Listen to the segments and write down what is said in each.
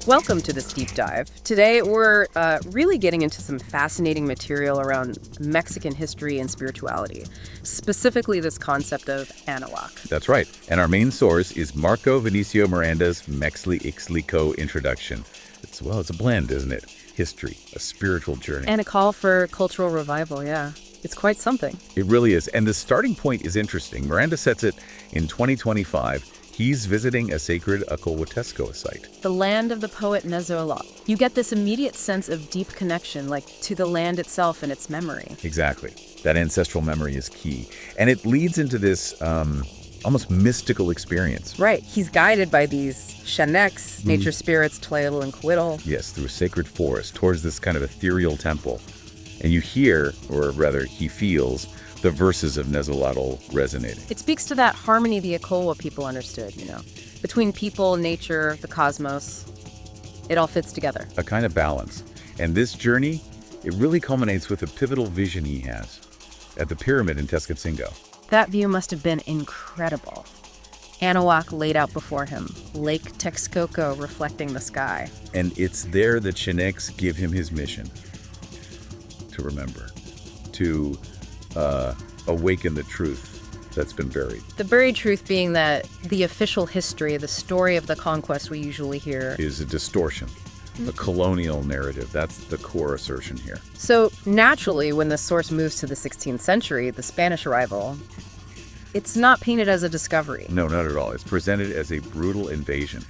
Welcome to this deep dive. Today, we're really getting into some fascinating material around Mexican history and spirituality, specifically this concept of Anahuac. That's right. And our main source is Marco Vinicio Miranda's Mextli Ixtli introduction. It's a blend, isn't it? History, a spiritual journey. And a call for cultural revival, yeah. It's quite something. It really is. And the starting point is interesting. Miranda sets it in 2025. He's visiting a sacred Acolhuatesco site. The land of the poet Nezahualcóyotl. You get this immediate sense of deep connection, like to the land itself and its memory. Exactly. That ancestral memory is key. And it leads into this almost mystical experience. Right. He's guided by these Xeneks, nature spirits, Tlayuetal and Quitl. Yes, through a sacred forest, towards this kind of ethereal temple. And you hear, or rather he feels, the verses of Nezahualcóyotl resonating. It speaks to that harmony the Acolhua people understood, between people, nature, the cosmos. It all fits together. A kind of balance. And this journey, it really culminates with a pivotal vision he has at the pyramid in Tezcatzingo. That view must have been incredible. Anahuac laid out before him, Lake Texcoco reflecting the sky. And it's there that Xeneks give him his mission to remember, to awaken the truth that's been buried. The buried truth being that the official history, the story of the conquest we usually hear, is a distortion, a colonial narrative. That's the core assertion here. So naturally, when the source moves to the 16th century, the Spanish arrival, it's not painted as a discovery. No, not at all. It's presented as a brutal invasion.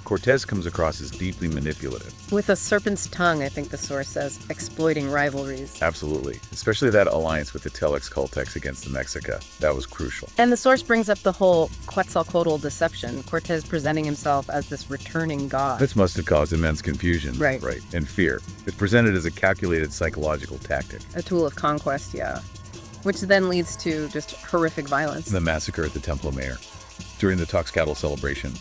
Cortez comes across as deeply manipulative. With a serpent's tongue, I think the source says, exploiting rivalries. Absolutely. Especially that alliance with the Telex-Caltecs against the Mexica. That was crucial. And the source brings up the whole Quetzalcoatl deception, Cortez presenting himself as this returning god. This must have caused immense confusion. Right. And fear. It's presented as a calculated psychological tactic. A tool of conquest, yeah. Which then leads to just horrific violence. The massacre at the Templo Mayor. During the Toxcatl celebration.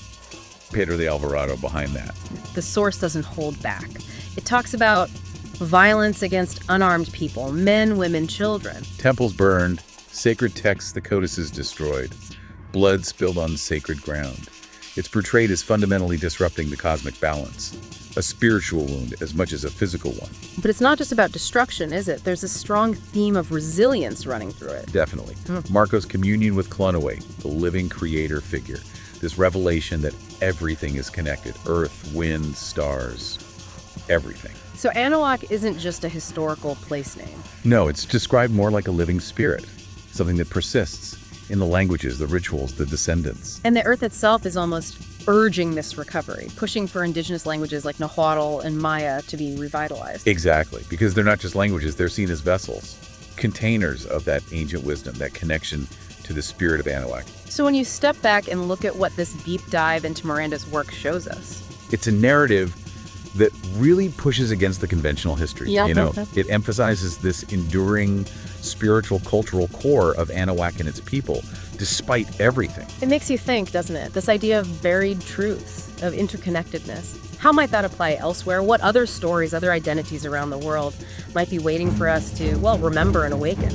Pedro de Alvarado behind that. The source doesn't hold back. It talks about violence against unarmed people, men, women, children. Temples burned, sacred texts, the codices destroyed, blood spilled on sacred ground. It's portrayed as fundamentally disrupting the cosmic balance, a spiritual wound as much as a physical one. But it's not just about destruction, is it? There's a strong theme of resilience running through it. Definitely. Marco's communion with Tlanoue, the living creator figure. This revelation that everything is connected. Earth, wind, stars, everything. So Anahuac isn't just a historical place name. No, it's described more like a living spirit, something that persists in the languages, the rituals, the descendants. And the earth itself is almost urging this recovery, pushing for indigenous languages like Nahuatl and Maya to be revitalized. Exactly, because they're not just languages, they're seen as vessels, containers of that ancient wisdom, that connection to the spirit of Anahuac. So when you step back and look at what this deep dive into Miranda's work shows us, it's a narrative that really pushes against the conventional history. Yeah, It emphasizes this enduring spiritual, cultural core of Anahuac and its people, despite everything. It makes you think, doesn't it? This idea of buried truths, of interconnectedness. How might that apply elsewhere? What other stories, other identities around the world might be waiting for us to, remember and awaken?